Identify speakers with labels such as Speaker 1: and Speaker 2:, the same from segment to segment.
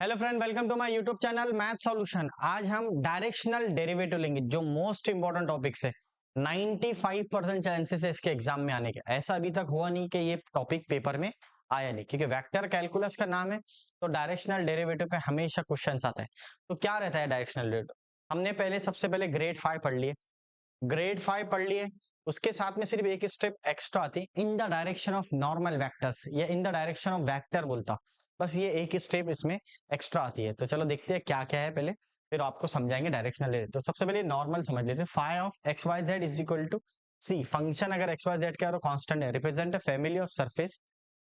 Speaker 1: Hello friend, welcome to my YouTube channel math solution. आज हम directional derivative लेंगे, जो मोस्ट इंपॉर्टेंट टॉपिक्स है। 95% चांसेस है इसके एग्जाम में आने के। ऐसा अभी तक हुआ नहीं कि ये टॉपिक पेपर में आया नहीं, क्योंकि वेक्टर कैलकुलस का नाम है, तो डायरेक्शनल डेरिवेटिव पे हमेशा क्वेश्चंस आता है। तो क्या रहता है डायरेक्शनल डेरिवेटिव? हमने सबसे पहले ग्रेड 5 पढ़ लिए। ग्रेड 5 पढ़ लिए, उसके साथ में सिर्फ एक स्टेप एक्स्ट्रा आती है, in the direction of normal vectors या in the direction of vector बोलता। बस ये एक स्टेप इसमें एक्स्ट्रा आती है। तो चलो देखते हैं क्या क्या है पहले, फिर आपको समझाएंगे डायरेक्शनल। तो सबसे पहले नॉर्मल समझ लेते हैं। Phi of x y z is equal to c. Function अगर एक्स वाई जेड का कांस्टेंट है, represent a family of surface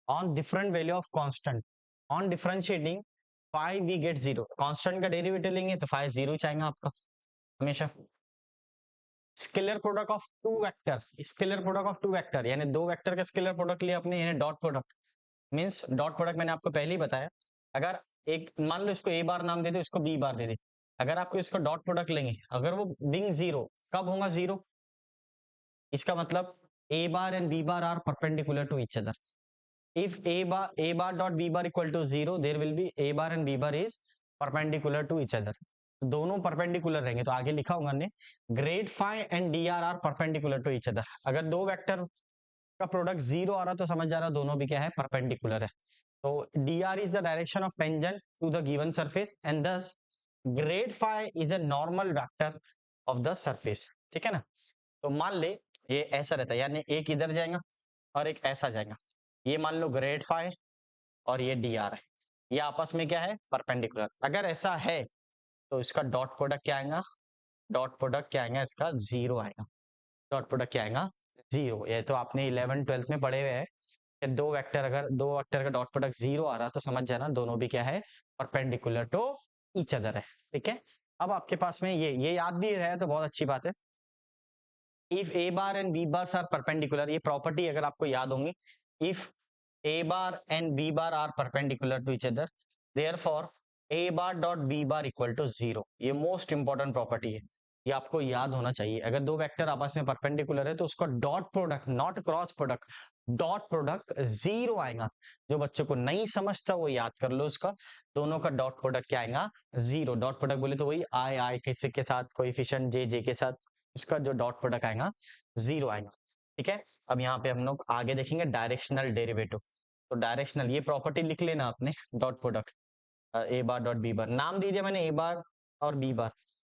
Speaker 1: on different value of constant. On differentiating phi we get zero. Constant का derivative लेंगे तो phi zero चाहेगा आपका हमेशा। Scalar product of two vector, scalar product of two vector यानी दो vector का scalar product लिया आपने, यानी dot product. Means dot product मैंने आपको पहले ही बताया। अगर एक मान लो इसको ए बार नाम दे दो, इसको बी बार दे दे, अगर आपको इसका डॉट प्रोडक्ट लेंगे, अगर वो बिंग जीरो, कब होगा जीरो? इसका मतलब a bar and b bar are perpendicular to each other. if a bar dot b bar equal to 0, there will be a bar and b bar is perpendicular to each other। दोनों perpendicular रहेंगे, तो आगे लिखा होगा हमने grad phi and d r are perpendicular to each other. अगर दो vector का प्रोडक्ट जीरो आ रहा तो समझ जाना दोनों भी क्या है, परपेंडिकुलर है। तो d r is the direction of tangent to the given surface and this grad phi is a normal vector of the surface. ठीक है ना? तो मान ले ये ऐसा रहता है, यानी एक इधर जाएगा और एक ऐसा जाएगा। ये मान लो ग्रेड फाई और ये डी आर है, ये आपस में क्या है, परपेंडिकुलर। अगर ऐसा है तो इसका डॉट प्रोडक्ट क्या आएगा? डॉट प्रोडक्ट क्या आएगा इसका? जीरो आएगा। डॉट प्रोडक्ट क्या आएगा? जीरो। ये तो आपने 11 12th में पढ़े हुए हैं कि दो वेक्टर, अगर दो वेक्टर का डॉट प्रोडक्ट जीरो आ रहा तो समझ जाना दोनों भी क्या है, परपेंडिकुलर टू ईच अदर है। ठीक है, अब आपके पास में ये याद भी है तो बहुत अच्छी बात है। If a bar and b bar are perpendicular, ये प्रॉपर्टी अगर आपको याद होंगी, if a bar and b bar are perpendicular to each other, therefore a bar dot b bar equal to zero। ये मोस्ट इंपॉर्टेंट प्रॉपर्टी है, ये आपको याद होना चाहिए। अगर दो वेक्टर आपस में परपेंडिकुलर है तो उसका dot product, not cross product, dot product zero आएगा। जो बच्चों को नहीं समझता वो याद कर लो, उसका दोनों का डॉट प्रोडक्ट क्या आएगा? जीरो। डॉट प्रोडक्ट बोले तो वही आई आई किसी के साथ, कोएफिशिएंट जे जे के साथ, उसका जो डॉट प्रोडक्ट आएगा जीरो आएगा। ठीक है, अब यहाँ पे हम लोग आगे देखेंगे डायरेक्शनल डेरिवेटिव। तो डायरेक्शनल ये प्रॉपर्टी लिख लेना आपने, dot product a bar dot b bar, नाम दीजिए मैंने ए बार और बी बार।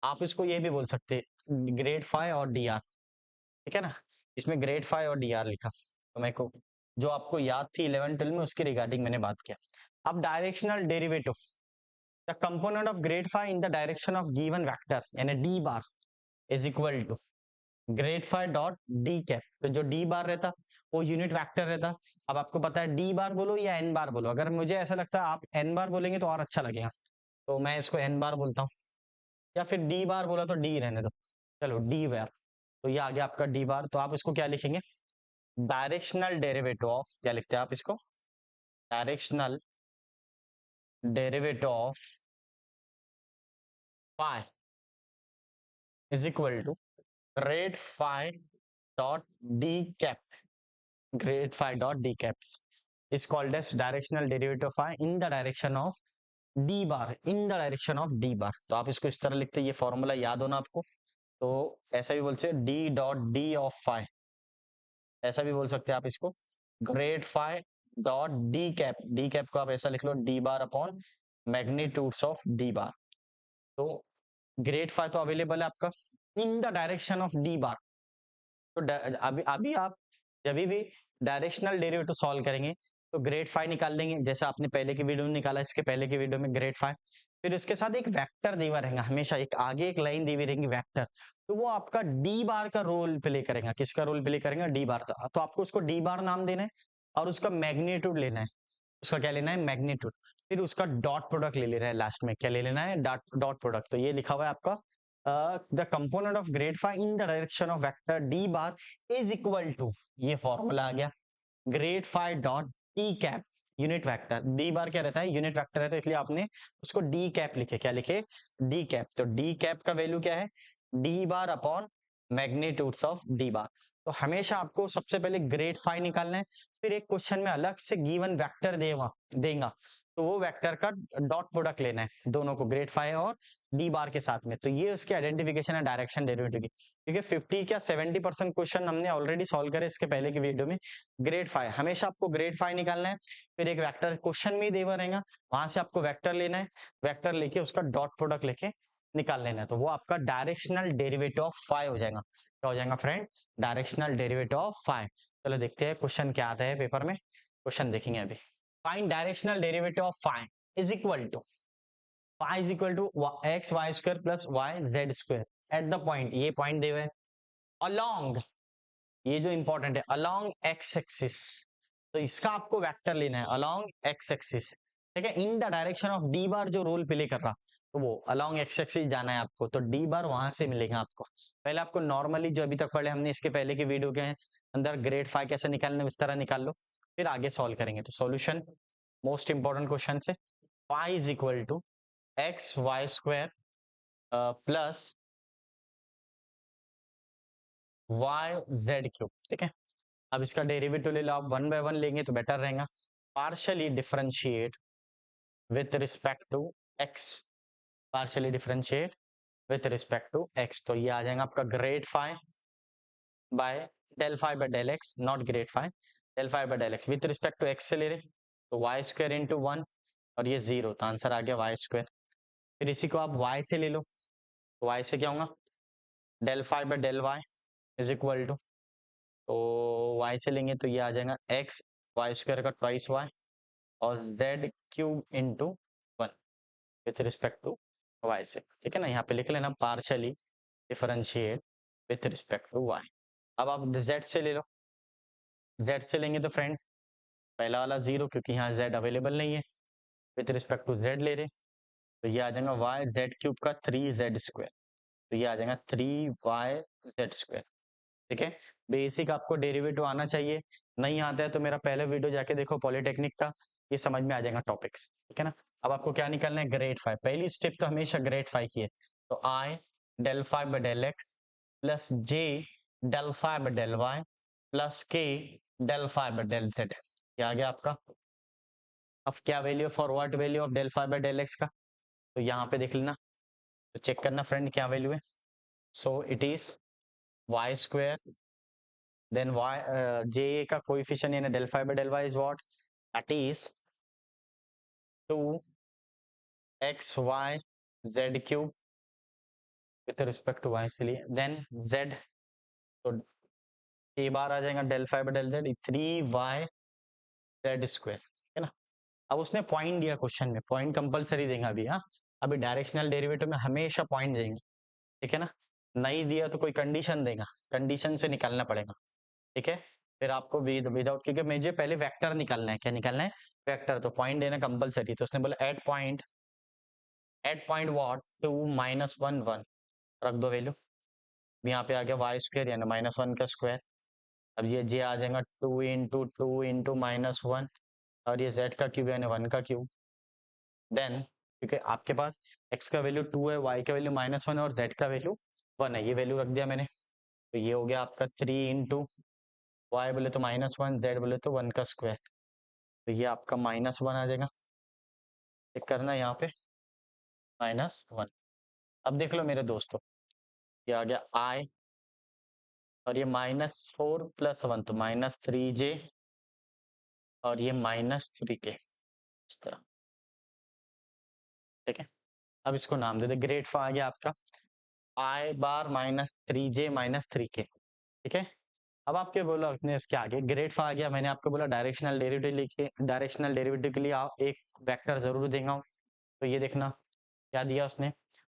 Speaker 1: आप इसको ये भी बोल सकते ग्रेड फाई और डी आर। ठीक है ना? इसमें ग्रेड फाई और डी आर लिखा, तो मैं को जो आपको याद थी 11 12 में उसके रिगार्डिंग मैंने बात किया। अब directional derivative, the component of grad phi in the direction of given vector यानी d bar is equal to grad five dot d cap. तो जो डी बार रहता वो यूनिट वेक्टर रहता। अब आपको पता है डी बार बोलो या एन बार बोलो, अगर मुझे ऐसा लगता है आप एन बार बोलेंगे तो और अच्छा लगेगा, तो मैं इसको एन बार बोलता हूँ, या फिर डी बार बोला तो डी रहने दो। चलो डी बार, तो ये आ गया आपका डी बार। तो आप इसको क्या लिखेंगे? डायरेक्शनल डेरिवेटिव ऑफ, क्या लिखते हैं आप इसको? Directional derivative of phi is equal to grad phi dot d cap. grade phi dot d caps is called as directional derivative phi in the direction of d bar, in the direction of d bar। तो आप इसको इस तरह लिखते हैं, ये formula याद होना आपको। तो ऐसा भी बोल सकते d dot d of phi, ऐसा भी बोल सकते हैं आप इसको grade phi dot d cap. d cap को आप ऐसा लिख लो d bar upon magnitudes of d बार। तो ग्रेड phi तो अवेलेबल है आपका इन द डायरेक्शन ऑफ d बार। तो अभी अभी आप जब भी डायरेक्शनल डेरिवेटिव सॉल्व करेंगे तो ग्रेड फाइव निकाल लेंगे, जैसे आपने पहले की वीडियो में निकाला, इसके पहले की वीडियो में ग्रेड फाइव। फिर उसके साथ एक वेक्टर दी हुआ रहेगा, हमेशा एक आगे एक लाइन दी हुई रहेगी वेक्टर, तो वो आपका डी बार का रोल प्ले करेगा। किसका रोल प्ले करेगा? डी बार का। तो आपको उसको डी बार नाम देना है और उसका मैग्नीट्यूड लेना है। उसका क्या लेना है? मैग्नीट्यूड। फिर उसका डॉट प्रोडक्ट ले लेना है, लास्ट में क्या ले लेना है? Dot product. तो ये लिखा हुआ है आपका the component of grad phi in the direction of vector d bar is equal to, ये फॉर्मूला आ गया, grad five dot d cap unit vector. D bar क्या रहता है? यूनिट वेक्टर रहता है, इसलिए आपने उसको डी कैप लिखे। क्या लिखे? D cap. तो डी कैप का वैल्यू क्या है? D bar upon magnitudes of d bar. तो हमेशा आपको सबसे पहले ग्रेड फाइव निकालना है, फिर एक क्वेश्चन में अलग से गिवन वेक्टर देगा, तो वो वेक्टर का डॉट प्रोडक्ट लेना है दोनों को, ग्रेड फाइव और डी बार के साथ में। तो ये उसकी आइडेंटिफिकेशन है डायरेक्शन डेरिवेटिव की, क्योंकि 50 क्या 70% क्वेश्चन हमने ऑलरेडी सॉल्व करे इसके पहले की वीडियो में। ग्रेड फाइव हमेशा आपको ग्रेड फाइव निकालना है, फिर एक वेक्टर क्वेश्चन में देवा रहेगा, वहां से आपको वेक्टर लेना है, वेक्टर लेके उसका डॉट प्रोडक्ट लेके निकाल लेना है। तो वो आपका डायरेक्शनल डेरिवेटिव ऑफ फाइव हो जाएगा। क्या हो जाएगा friend? Directional derivative of five. चलो देखते हैं क्वेश्चन क्या आता है पेपर में। क्वेश्चन देखेंगे अभी। Find directional derivative of phi is equal to x y square plus y z square at the point, ये पॉइंट दे हुए अलोंग, ये जो इंपॉर्टेंट है, अलोंग एक्स एक्सिस। तो इसका आपको वेक्टर लेना है अलोंग एक्स एक्सिस, ठीक है, in the direction of d बार जो रोल प्ले कर रहा, तो वो अलोंग एक्स एक्सिस जाना है आपको। तो डी बार वहां से मिलेगा आपको। पहले आपको नॉर्मली जो अभी तक पढ़े हमने इसके पहले की वीडियो के अंदर ग्रेड फाइव कैसे निकालने उस तरह निकाल लो, फिर आगे सॉल्व करेंगे। तो सॉल्यूशन मोस्ट इंपॉर्टेंट क्वेश्चन से, phi is equal to x y square plus y z cube, ठीक है। अब इसका डेरिवेटिव ले लो आप, वन बाय वन लेंगे तो बेटर रहेगा। Partially differentiate with respect to x, partially differentiate with respect to x, तो ये आ जाएगा आपका grad phi by del five by del x, not grad phi, del five by del x with respect to x से ले रहे तो Y square into one, और ये जीरो, तो आंसर आ गया वाई स्क्वायर। फिर इसी को आप वाई से ले लो, तो वाई से क्या होगा, del five by del y is equal to, तो वाई से लेंगे तो ये आ जाएगा एक्स वाई स्क्वायर का ट्वाइस वाई और z cube into one with respect to y से, ठीक है ना। यहाँ पे लिख लेना partially differentiate with respect to y. अब आप जेड से ले लो, जेड से लेंगे तो फ्रेंड पहला वाला जीरो, क्योंकि यहाँ जेड अवेलेबल नहीं है, विथ रिस्पेक्ट टू जेड ले रहे, तो ये आ जाएगा वाई जेड क्यूब का थ्री जेड स्क्वायर, तो ये आ जाएगा थ्री वाई जेड स्क्वायर, ठीक है। बेसिक आपको डेरिवेटिव आना चाहिए, नहीं आता है तो मेरा पहले वीडियो जाके देखो पॉलिटेक्निक का, ये समझ में आ जाएगा टॉपिक्स, ठीक है ना। अब आपको क्या निकालना है, ग्रेड फाइव। पहली स्टेप तो हमेशा ग्रेड फाइव की है, तो i del five by del x plus j del five by del y plus k del five by del z, क्या आ गया आपका। अब क्या value for what value of del five by del x का, तो यहाँ पे देख लेना, तो चेक करना फ्रेंड क्या वैल्यू है। So it is y square, then y j का कोएफिशिएंट यानी del phi by del y is what, that is 2 x y z cube with respect to y, इसलिए then z, तो a बार आ जाएगा del phi by del z 3y z square, है ना। अब उसने point दिया क्वेश्चन में, पॉइंट कंपलसरी देगा अभी, हाँ अभी डायरेक्शनल डेरिवेटिव में हमेशा पॉइंट देंगे, ठीक है ना। नहीं दिया तो कोई कंडीशन देगा, कंडीशन से निकालना पड़ेगा, ठीक है। फिर आपको विदाउट, क्योंकि मुझे पहले वेक्टर निकालना है, क्या निकालना है, वेक्टर, तो पॉइंट देना कंपलसरी। तो उसने बोला at point what 2 minus one one, रख दो वैल्यू, यहाँ पे आ गया वाई स्क्वायर यानी माइनस वन का स्क्वायर। अब ये जे आ जाएगा टू इंटू माइनस वन, और ये जेड का क्यूब यानी वन का क्यूब। देन क्योंकि आपके पास एक्स का वैल्यू 2 है, वाई का वैल्यू माइनस वन और जेड का वैल्यू 1 है, ये वैल्यू रख दिया मैंने। तो ये हो गया आपका 3 इंटू वाई बोले तो माइनस वन, जेड बोले तो 1 का स्क्वायर, तो ये आपका -1 आ जाएगा। चेक करना यहाँ पे -1। अब देख लो मेरे दोस्तों, ये आ गया आई, और ये -4 + 1 तो -3j, और ये -3k, इस तरह, ठीक है। अब इसको नाम दे दे, ग्रेड आ गया आपका आई बार -3j -3k, ठीक है। अब आपके बोला उसने इसके आगे ग्रेड आ गया, मैंने आपको बोला डायरेक्शनल डेरिवेटिव लिखे, डायरेक्शनल डेरिवेटिव के लिए आप एक वेक्टर जरूर देगा, तो ये देखना क्या दिया उसने,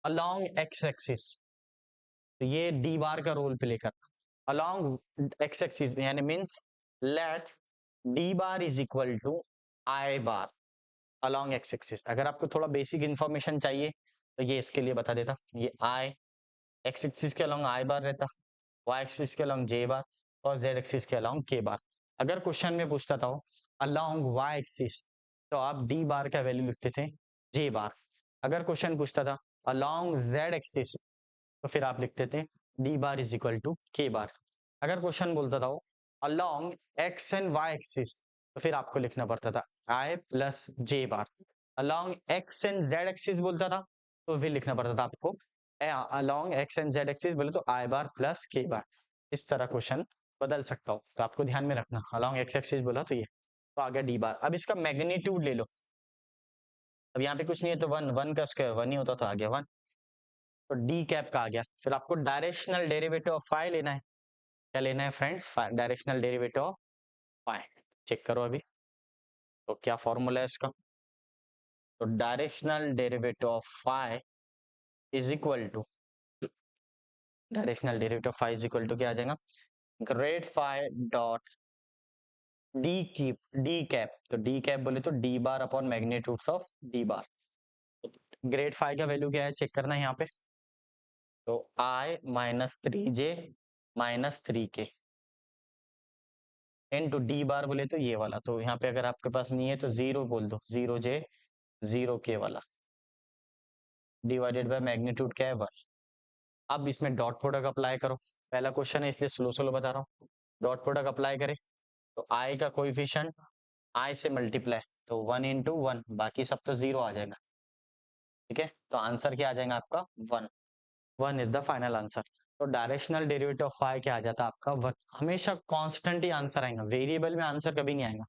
Speaker 1: अलोंग एक्स एक्सिस, तो ये डी बार का रोल प्ले कर, अलोंग एक्स एक्सिस यानी means let d bar is equal to i bar along x axis. अगर आपको थोड़ा बेसिक इंफॉर्मेशन चाहिए तो ये इसके लिए बता देता, ये आई एक्स एक्सिस के अलोंग आई बार रहता, वाई एक्सिस के अलोंग जे बार, और जेड एक्सिस के अलोंग के बार। अगर क्वेश्चन में पूछता था अलोंग वाई एक्सिस, तो आप डी बार का वैल्यू लिखते थे जे बार। अगर क्वेश्चन पूछता था अलोंग जेड एक्सिस, तो फिर आप लिखते थे d bar is equal to k bar. अगर क्वेश्चन बोलता था along x and y axis, तो फिर आपको लिखना पड़ता था i plus j bar along x and z axis बोलता था तो भी लिखना पड़ता था आपको along x and z axis बोले तो आई बार प्लस के बार। इस तरह क्वेश्चन बदल सकता हूँ, तो आपको ध्यान में रखना अलॉन्ग एक्स एक्सिस बोला तो ये, तो आ गया डी बार। अब इसका मैग्नीट्यूड ले लो, अब यहाँ पे कुछ नहीं है तो वन, वन का स्क्वायर वन ही होता तो आ गया वन, तो डी कैप का आ गया। फिर आपको डायरेक्शनल डेरिवेटिव ऑफ फाई लेना है। क्या लेना है friends? Directional derivative of phi. Check करो अभी, तो क्या फॉर्मूला है इसका? तो directional derivative of phi is equal to, directional derivative of phi is equal to क्या आ जाएगा? Grad phi dot d cap, तो डी कैप बोले तो d bar upon magnitude of d bar. Grad phi का वैल्यू क्या है check करना है यहाँ पे, तो i minus 3j minus 3k into D बार बोले तो ये वाला, तो यहाँ पे अगर आपके पास नहीं है तो 0 बोल दो, 0j 0k वाला डिवाइडेड बाय मैग्नीट्यूड क्या है 1। अब इसमें डॉट प्रोडक्ट अप्लाई करो, पहला क्वेश्चन है इसलिए स्लो स्लो बता रहा हूँ। डॉट प्रोडक्ट अप्लाई करें तो आई का कोएफिशिएंट आई से मल्टीप्लाई, तो 1 इंटू 1, बाकी सब तो 0 आ जाएगा। ठीक है, तो आंसर क्या आ जाएगा आपका 1, 1 इज द फाइनल आंसर। तो डायरेक्शनल डेरिवेटिव ऑफ फाई क्या आ जाता है आपका 1। हमेशा कांस्टेंट ही आंसर आएगा, वेरिएबल में आंसर कभी नहीं आएगा।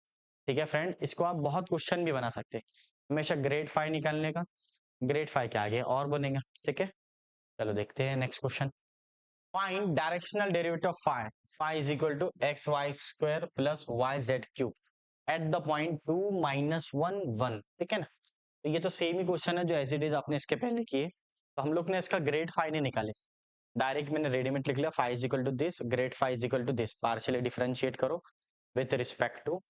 Speaker 1: ठीक है फ्रेंड, इसको आप बहुत क्वेश्चन भी बना सकते हैं, हमेशा ग्रेड फाई निकालने का, ग्रेड फाई के आगे और बनेगा। ठीक है, चलो देखते हैं next question. Find directional derivative of phi, phi is equal to x y square plus y z cube at the point 2 minus 1 1। ठीक है ना, तो ये तो सेम ही क्वेश्चन है जो एज इट इज आपने इसके पहले किए, तो हम लोग ने इसका ग्रेड फाई नहीं निकाले, डायरेक्ट मैंने रेडीमेड लिख लिया phi is equal to this, grad phi is equal to this, partially differentiate करो with respect to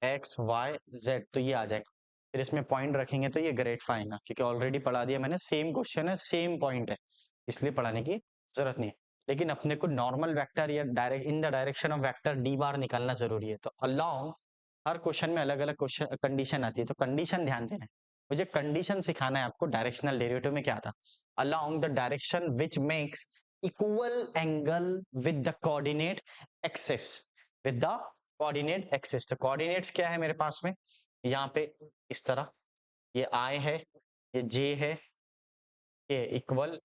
Speaker 1: x y z, तो ये आ जाएगा। फिर इसमें पॉइंट रखेंगे तो ये ग्रेड फाई ना, क्योंकि ऑलरेडी पढ़ा दिया मैंने, सेम क्वेश्चन है सेम पॉइंट है, इसलिए पढ़ाने की जरूरत नहीं है। लेकिन अपने को नॉर्मल वेक्टर या direct in the direction of vector d बार निकालना जरूरी है। तो अलोंग, हर क्वेश्चन में अलग अलग क्वेश्चन कंडीशन आती है, तो कंडीशन ध्यान देना है, मुझे कंडीशन सिखाना है आपको। डायरेक्शनल डेरिवेटिव में क्या था? Along the direction which makes equal angle with the coordinate axis, with the coordinate axis. तो कोऑर्डिनेट्स क्या है मेरे पास में, यहाँ पे इस तरह ये आई है, ये जे है, ये equal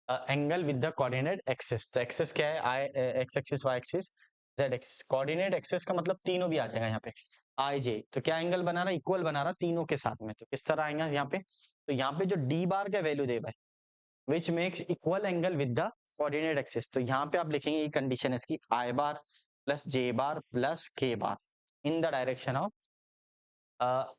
Speaker 1: angle with the coordinate axis. तो एक्सिस क्या है? I x axis, y axis, z axis. Coordinate axis का मतलब तीनों भी आ जाएगा यहाँ पे, आई जे। तो क्या एंगल बना रहा है? इक्वल बना रहा तीनों के साथ में। तो किस तरह आएगा यहाँ पे? तो यहाँ पे जो डी बार का वैल्यू दे भाई, विच makes equal angle with the coordinate axis, तो यहाँ पे आप लिखेंगे, ये कंडीशन है इसकी, आई बार plus j bar plus k bar in the direction of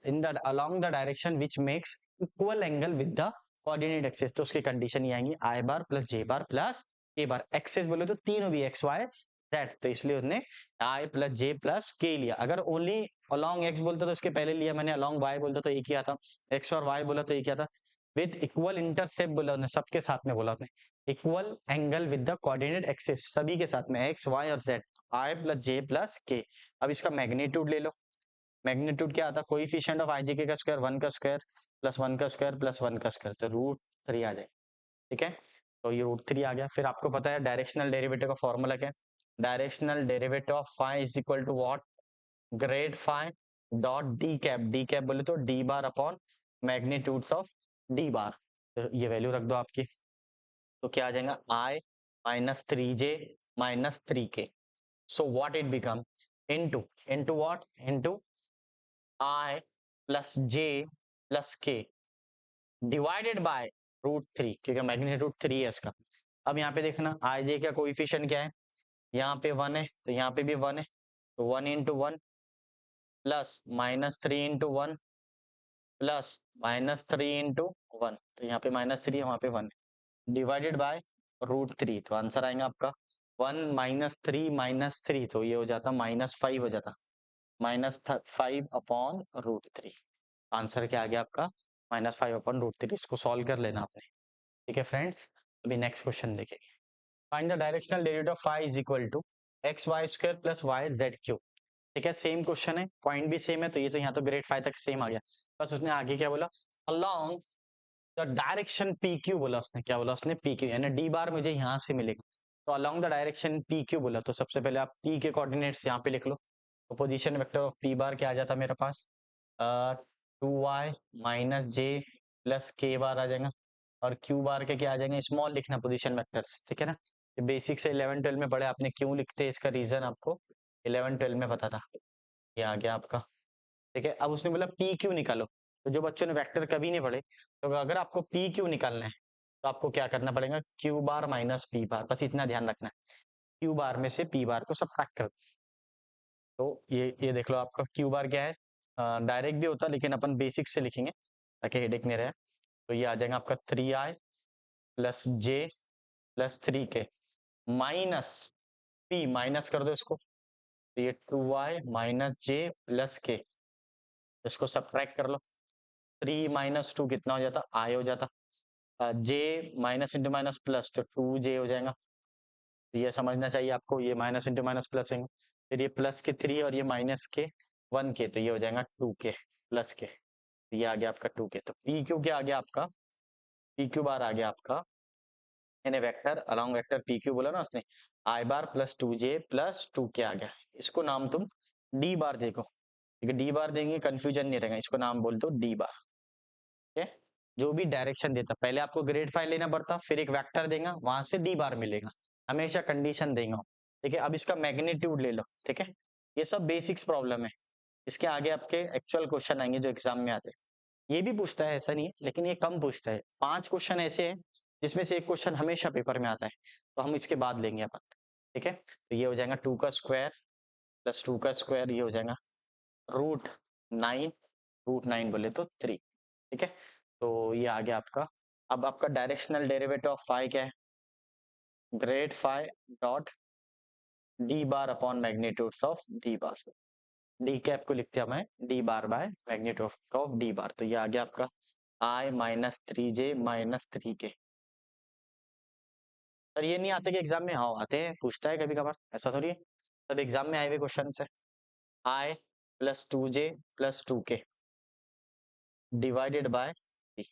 Speaker 1: in the along the direction which makes equal angle with the coordinate axis. तो उसकी कंडीशन ये आएंगी आई बार plus j bar plus k बार। एक्सिस बोले तो तीनों भी एक्स वाई जेड, तो इसलिए उसने आई प्लस जे प्लस के लिया। अगर ओनली अलोंग एक्स बोलता तो उसके पहले लिया मैंने, अलोंग वाई बोलता तो एक ही आता, एक्स और वाई बोला तो एक ही आता, विद इक्वल इंटरसेप्ट बोला उसने, सबके साथ में बोला उसने, equal angle with the coordinate axis, सभी के साथ में एक्स वाई और जेड, आई प्लस जे प्लस के। अब इसका मैग्नीट्यूड ले लो, मैग्नीट्यूड क्या आता है? कोएफिशिएंट ऑफ आई का स्क्वायर 1 का स्क्वायर प्लस 1 का स्क्वायर प्लस 1 का स्क्वायर, तो √3 आ जाए। ठीक है, तो ये √3 आ गया। फिर आपको पता है डायरेक्शनल डेरिवेटिव का फॉर्मूला क्या है? Directional derivative of phi is equal to what? Grad phi dot d cap, d cap बोले तो d bar upon magnitudes of d bar, तो ये वैल्यू रख दो आपकी, तो क्या आ जाएगा? I minus 3j minus 3k, so what it become into, into what? Into i plus j plus k divided by √3, क्योंकि मैग्नीट्यूड 3 है इसका। अब यहाँ पे देखना आई जे का कोएफिशिएंट क्या है, यहाँ पे 1 है तो यहाँ पे भी 1 है, तो 1 into 1 plus minus 3 into 1 plus minus 3 into 1, तो यहाँ पे माइनस 3 है, वहाँ पे 1 है, डिवाइडेड बाय √3, तो आंसर आएगा आपका 1 माइनस 3 माइनस 3, तो ये हो जाता -5 हो जाता, -5 अपॉन √3। आंसर क्या आ गया आपका? -5 अपॉन √3। इसको सॉल्व कर लेना आपने। ठीक है फ्रेंड्स, अभी नेक्स्ट क्वेश्चन देखेंगे। Find the directional derivative of phi is equal to x y square plus y z cube. ठीक है, सेम क्वेश्चन है, पॉइंट भी सेम है, तो ये तो यहाँ तो ग्रेड फाई तक सेम आ गया, बस उसने आगे क्या बोला? Along the direction P Q बोला उसने, क्या बोला उसने? पी क्यू, यानी डी बार मुझे यहाँ से मिलेगा, तो along the direction P Q बोला, तो सबसे पहले आप पी के कोऑर्डिनेट्स यहाँ पे लिख लो, तो पोजीशन वेक्टर ऑफ पी बार क्या आ जाता मेरे पास, 2y माइनस जे प्लस के बार आ जाएगा, और क्यू बार के क्या आ जाएंगे, स्मॉल लिखना पोजीशन वेक्टर्स, ठीक है ना। ये बेसिक से 11-12 में पढ़े आपने, क्यों लिखते हैं इसका रीजन आपको 11-12 में पता था। ये आ गया आपका, ठीक है। अब उसने बोला पी क्यू निकालो, तो जो बच्चों ने वेक्टर कभी नहीं पढ़े, तो अगर आपको पी क्यू निकालना है तो आपको क्या करना पड़ेगा, क्यू बार माइनस पी बार, बस इतना ध्यान रखना है। क्यू बार में से पी बार को सबट्रैक्ट कर, तो ये देख लो आपका क्यू बार क्या है, डायरेक्ट भी होता लेकिन अपन बेसिक से लिखेंगे ताकि हेडेक नहीं रहे। तो ये आ जाएगा आपका 3i plus j plus 3k minus p, minus कर दो इसको, तो ये 2i माइनस जे प्लस के, इसको सब्ट्रैक्ट कर लो। 3 माइनस 2 कितना हो जाता, आई हो जाता, जे माइनस इंटू माइनस प्लस, तो 2j हो जाएगा। तो ये समझना चाहिए आपको, ये माइनस इंटू माइनस प्लस है, फिर ये प्लस के 3 और ये माइनस के 1k, तो ये हो जाएगा 2k प्लस के, तो ये आ गया आपका 2k। तो पी क्यू क्या आ गया आपका, पी क्यू बार आ गया आपका, यानी vector along vector P Q बोला ना उसने, आई बार प्लस 2j प्लस 2k आ गया। इसको नाम तुम डी बार देखो, ठीक है, डी बार देंगे कंफ्यूजन नहीं रहेगा, इसको नाम बोल दो डी बार, ठीक है। जो भी डायरेक्शन देता, पहले आपको ग्रेड फाइल लेना पड़ता, फिर एक वेक्टर देगा, वहां से डी बार मिलेगा, हमेशा कंडीशन देगा, ठीक है। अब इसका मैग्नीट्यूड ले लो, ठीक है। ये सब बेसिक्स प्रॉब्लम है, इसके आगे आपके एक्चुअल क्वेश्चन आएंगे जो एग्जाम में आते हैं। ये भी पूछता है, ऐसा नहीं है, लेकिन ये कम पूछता है। 5 क्वेश्चन ऐसे हैं जिसमें से एक क्वेश्चन हमेशा पेपर में आता है, तो हम इसके बाद लेंगे अपन, ठीक है। तो ये हो जाएगा 2 का स्क्वायर प्लस 2 का स्क्वायर, ये हो जाएगा √9, √9 बोले तो 3, ठीक है। तो ये आ गया आपका। अब आपका डायरेक्शनल डेरिवेटिव ऑफ फाई क्या है, grad phi dot d bar upon magnitude of d bar, d cap को लिखते हैं हमें d bar by magnitude of d bar, तो ये आ गया आपका आई minus 3j minus 3k। Sir ये नहीं आते कि एग्जाम में, हाँ आते हैं, पूछता है कभी कभार, ऐसा थोड़ी है, सब एग्जाम में आए हुए क्वेश्चन है। I plus 2j plus 2k divided by d,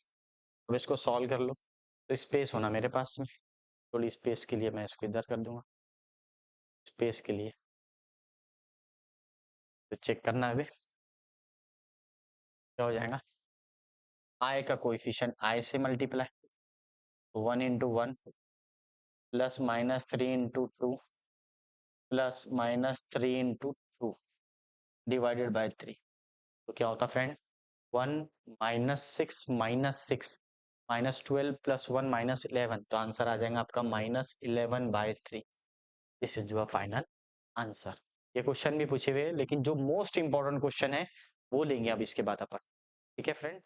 Speaker 1: अब इसको सॉल्व कर लो, तो स्पेस होना मेरे पास में, थोड़ी स्पेस के लिए मैं इसको इधर कर दूंगा, स्पेस के लिए, तो चेक करना है अभी क्या हो जाएगा। आई का कोएफिशिएंट आई से multiply, 1 into 1 plus minus 3 into 2 plus minus 3 into 2 divided by 3, तो क्या होता friend, 1 minus 6 minus 6 minus 12 plus 1 minus 11, तो आंसर आ जाएगा आपका -11/3। This is your final answer. ये क्वेश्चन भी पूछे हुए, लेकिन जो मोस्ट इंपॉर्टेंट क्वेश्चन है वो लेंगे अब इसके बाद अपन, ठीक है फ्रेंड।